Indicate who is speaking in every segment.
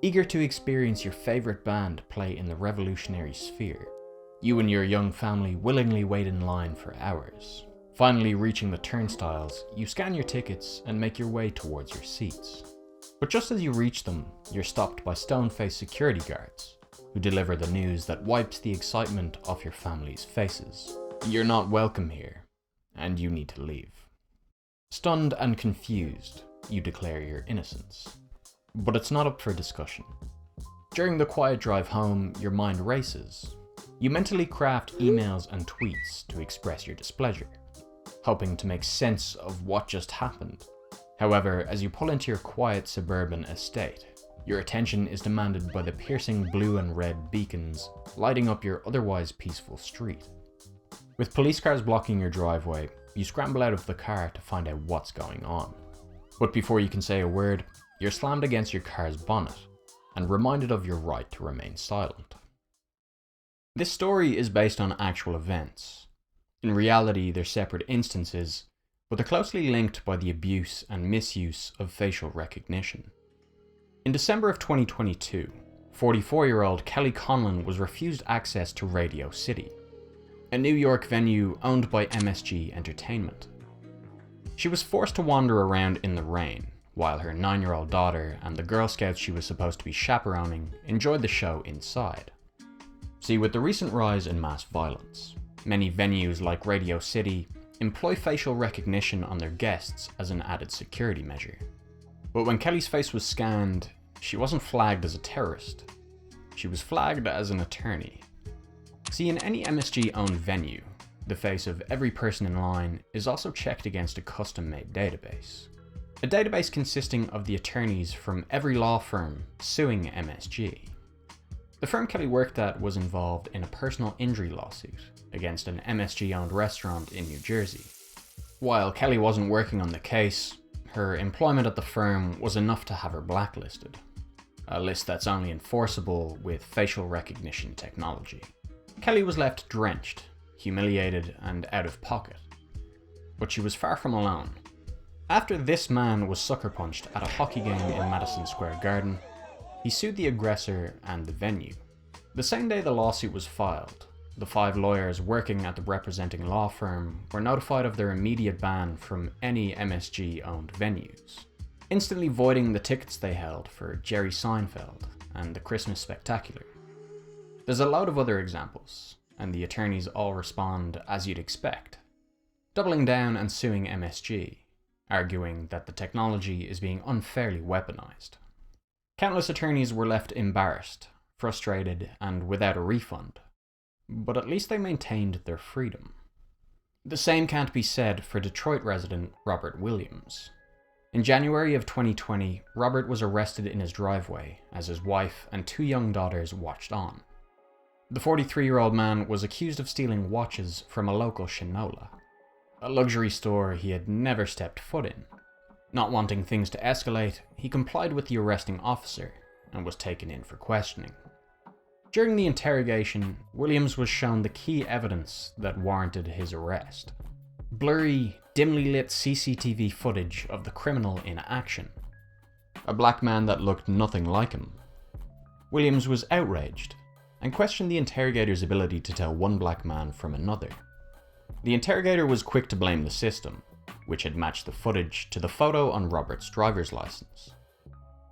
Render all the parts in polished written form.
Speaker 1: Eager to experience your favourite band play in the revolutionary sphere, you and your young family willingly wait in line for hours. Finally reaching the turnstiles, you scan your tickets and make your way towards your seats. But just as you reach them, you're stopped by stone-faced security guards, who deliver the news that wipes the excitement off your family's faces. You're not welcome here, and you need to leave. Stunned and confused, you declare your innocence. But it's not up for discussion. During the quiet drive home, your mind races. You mentally craft emails and tweets to express your displeasure, hoping to make sense of what just happened. However, as you pull into your quiet suburban estate, your attention is demanded by the piercing blue and red beacons lighting up your otherwise peaceful street. With police cars blocking your driveway, you scramble out of the car to find out what's going on. But before you can say a word, you're slammed against your car's bonnet and reminded of your right to remain silent. This story is based on actual events. In reality, they're separate instances, but they're closely linked by the abuse and misuse of facial recognition. In December of 2022, 44-year-old Kelly Conlon was refused access to Radio City, a New York venue owned by MSG Entertainment. She was forced to wander around in the rain, while her 9-year-old daughter and the Girl Scouts she was supposed to be chaperoning enjoyed the show inside. See, with the recent rise in mass violence, many venues like Radio City employ facial recognition on their guests as an added security measure. But when Kelly's face was scanned, she wasn't flagged as a terrorist. She was flagged as an attorney. See, in any MSG-owned venue, the face of every person in line is also checked against a custom-made database. A database consisting of the attorneys from every law firm suing MSG. The firm Kelly worked at was involved in a personal injury lawsuit against an MSG-owned restaurant in New Jersey. While Kelly wasn't working on the case, her employment at the firm was enough to have her blacklisted. A list that's only enforceable with facial recognition technology. Kelly was left drenched, humiliated, and out of pocket. But she was far from alone. After this man was sucker punched at a hockey game in Madison Square Garden, he sued the aggressor and the venue. The same day the lawsuit was filed, the 5 lawyers working at the representing law firm were notified of their immediate ban from any MSG-owned venues, instantly voiding the tickets they held for Jerry Seinfeld and the Christmas Spectacular. There's a load of other examples, and the attorneys all respond as you'd expect, doubling down and suing MSG, arguing that the technology is being unfairly weaponized. Countless attorneys were left embarrassed, frustrated, and without a refund, but at least they maintained their freedom. The same can't be said for Detroit resident Robert Williams. In January of 2020, Robert was arrested in his driveway as his wife and 2 young daughters watched on. The 43-year-old man was accused of stealing watches from a local Shinola, a luxury store he had never stepped foot in. Not wanting things to escalate, he complied with the arresting officer and was taken in for questioning. During the interrogation, Williams was shown the key evidence that warranted his arrest. Blurry, dimly lit CCTV footage of the criminal in action. A black man that looked nothing like him. Williams was outraged and questioned the interrogator's ability to tell one black man from another. The interrogator was quick to blame the system, which had matched the footage to the photo on Robert's driver's license.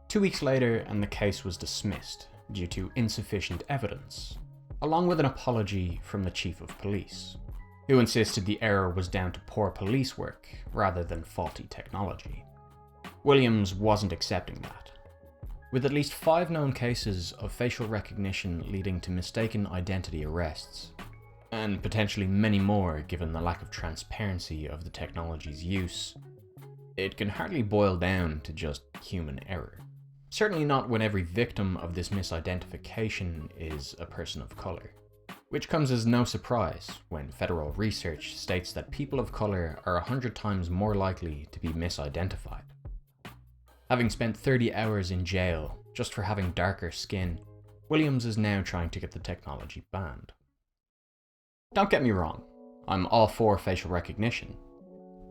Speaker 1: 2 weeks later, and the case was dismissed due to insufficient evidence, along with an apology from the chief of police, who insisted the error was down to poor police work rather than faulty technology. Williams wasn't accepting that. With at least 5 known cases of facial recognition leading to mistaken identity arrests, and potentially many more given the lack of transparency of the technology's use, it can hardly boil down to just human error. Certainly not when every victim of this misidentification is a person of color. Which comes as no surprise when federal research states that people of color are 100 times more likely to be misidentified. Having spent 30 hours in jail just for having darker skin, Williams is now trying to get the technology banned. Don't get me wrong, I'm all for facial recognition.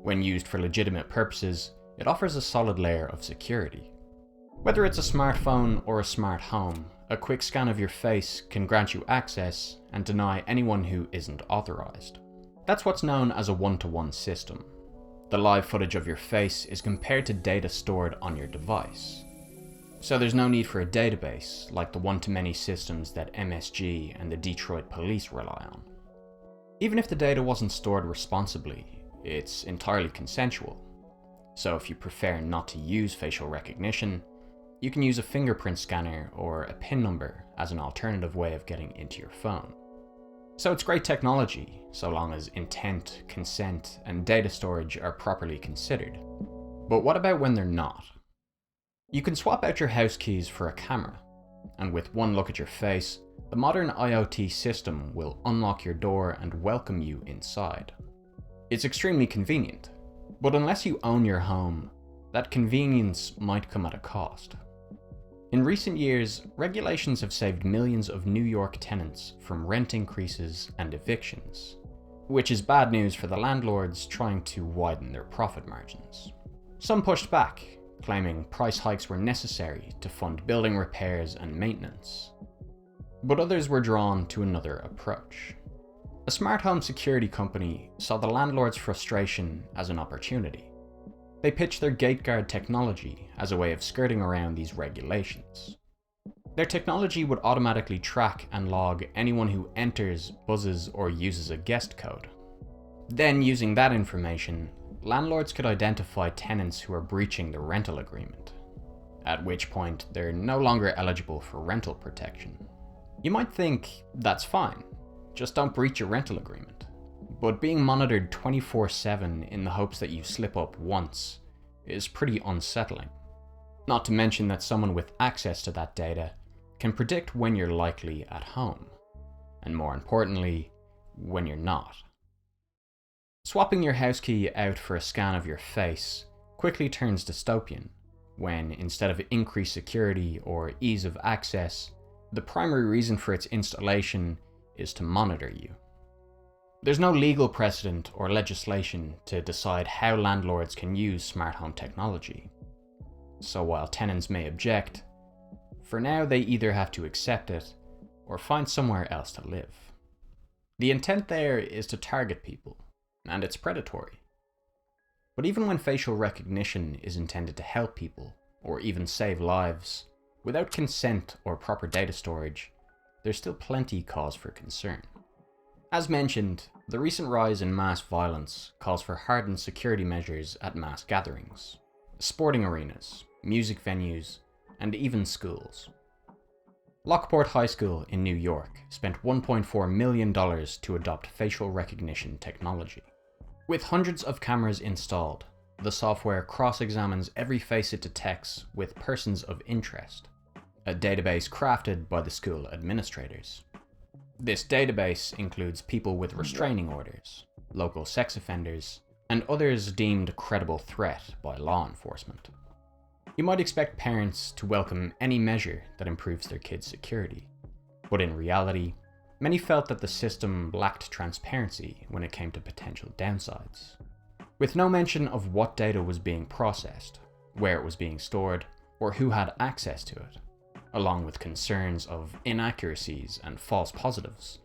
Speaker 1: When used for legitimate purposes, it offers a solid layer of security. Whether it's a smartphone or a smart home, a quick scan of your face can grant you access and deny anyone who isn't authorized. That's what's known as a one-to-one system. The live footage of your face is compared to data stored on your device. So there's no need for a database like the one-to-many systems that MSG and the Detroit police rely on. Even if the data wasn't stored responsibly, it's entirely consensual. So if you prefer not to use facial recognition, you can use a fingerprint scanner or a PIN number as an alternative way of getting into your phone. So it's great technology, so long as intent, consent, and data storage are properly considered. But what about when they're not? You can swap out your house keys for a camera, and with one look at your face, the modern IoT system will unlock your door and welcome you inside. It's extremely convenient, but unless you own your home, that convenience might come at a cost. In recent years, regulations have saved millions of New York tenants from rent increases and evictions, which is bad news for the landlords trying to widen their profit margins. Some pushed back, claiming price hikes were necessary to fund building repairs and maintenance. But others were drawn to another approach. A smart home security company saw the landlord's frustration as an opportunity. They pitched their GateGuard technology as a way of skirting around these regulations. Their technology would automatically track and log anyone who enters, buzzes, or uses a guest code. Then, using that information, landlords could identify tenants who are breaching the rental agreement, at which point they're no longer eligible for rental protection. You might think, that's fine, just don't breach your rental agreement. But being monitored 24/7 in the hopes that you slip up once is pretty unsettling. Not to mention that someone with access to that data can predict when you're likely at home, and more importantly, when you're not. Swapping your house key out for a scan of your face quickly turns dystopian when, instead of increased security or ease of access, the primary reason for its installation is to monitor you. There's no legal precedent or legislation to decide how landlords can use smart home technology. So while tenants may object, for now they either have to accept it or find somewhere else to live. The intent there is to target people, and it's predatory. But even when facial recognition is intended to help people, or even save lives, without consent or proper data storage, there's still plenty cause for concern. As mentioned, the recent rise in mass violence calls for hardened security measures at mass gatherings, sporting arenas, music venues, and even schools. Lockport High School in New York spent $1.4 million to adopt facial recognition technology. With hundreds of cameras installed, the software cross-examines every face it detects with persons of interest, a database crafted by the school administrators. This database includes people with restraining orders, local sex offenders, and others deemed a credible threat by law enforcement. You might expect parents to welcome any measure that improves their kids' security, but in reality, many felt that the system lacked transparency when it came to potential downsides. With no mention of what data was being processed, where it was being stored, or who had access to it, along with concerns of inaccuracies and false positives,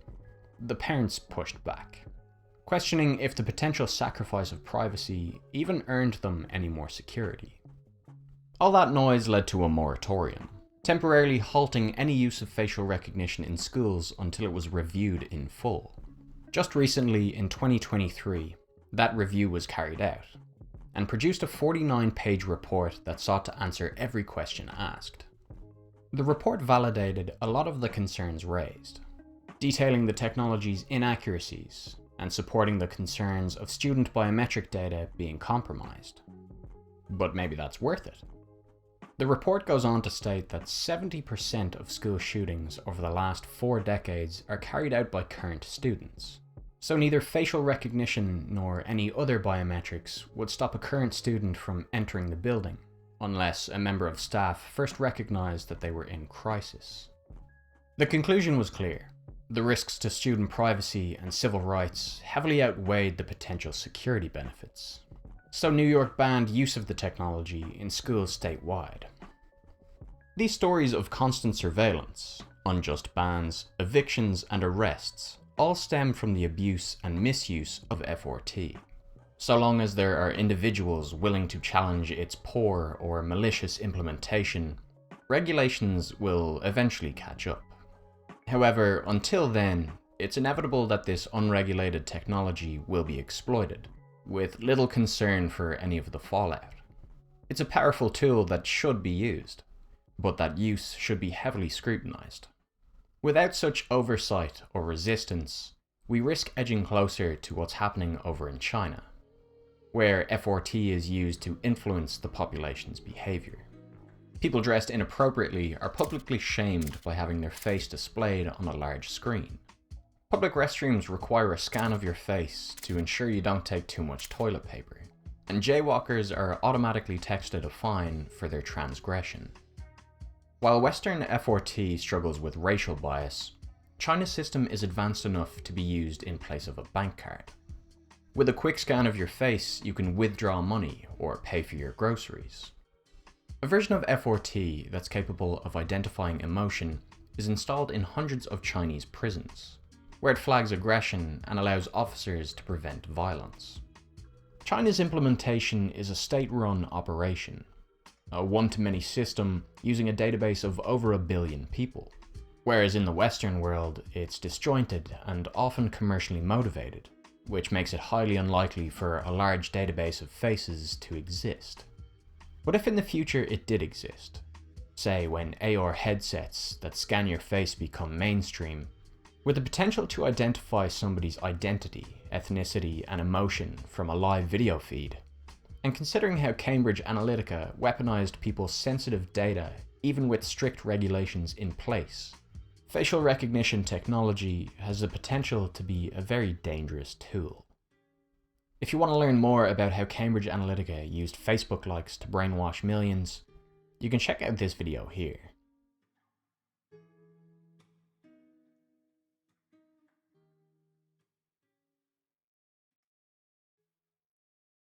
Speaker 1: the parents pushed back, questioning if the potential sacrifice of privacy even earned them any more security. All that noise led to a moratorium, temporarily halting any use of facial recognition in schools until it was reviewed in full. Just recently, in 2023, that review was carried out, and produced a 49-page report that sought to answer every question asked. The report validated a lot of the concerns raised, detailing the technology's inaccuracies and supporting the concerns of student biometric data being compromised. But maybe that's worth it. The report goes on to state that 70% of school shootings over the last 4 decades are carried out by current students. So neither facial recognition nor any other biometrics would stop a current student from entering the building, unless a member of staff first recognized that they were in crisis. The conclusion was clear. The risks to student privacy and civil rights heavily outweighed the potential security benefits. So New York banned use of the technology in schools statewide. These stories of constant surveillance, unjust bans, evictions, and arrests all stem from the abuse and misuse of FRT. So long as there are individuals willing to challenge its poor or malicious implementation, regulations will eventually catch up. However, until then, it's inevitable that this unregulated technology will be exploited, with little concern for any of the fallout. It's a powerful tool that should be used, but that use should be heavily scrutinized. Without such oversight or resistance, we risk edging closer to what's happening over in China, where FRT is used to influence the population's behavior. People dressed inappropriately are publicly shamed by having their face displayed on a large screen. Public restrooms require a scan of your face to ensure you don't take too much toilet paper, and jaywalkers are automatically texted a fine for their transgression. While Western FRT struggles with racial bias, China's system is advanced enough to be used in place of a bank card. With a quick scan of your face, you can withdraw money or pay for your groceries. A version of FRT that's capable of identifying emotion is installed in hundreds of Chinese prisons, where it flags aggression and allows officers to prevent violence. China's implementation is a state-run operation, a one-to-many system using a database of over 1 billion people, whereas in the Western world it's disjointed and often commercially motivated, which makes it highly unlikely for a large database of faces to exist. But if in the future it did exist, say when AR headsets that scan your face become mainstream, with the potential to identify somebody's identity, ethnicity, and emotion from a live video feed, and considering how Cambridge Analytica weaponized people's sensitive data even with strict regulations in place, facial recognition technology has the potential to be a very dangerous tool. If you want to learn more about how Cambridge Analytica used Facebook likes to brainwash millions, you can check out this video here.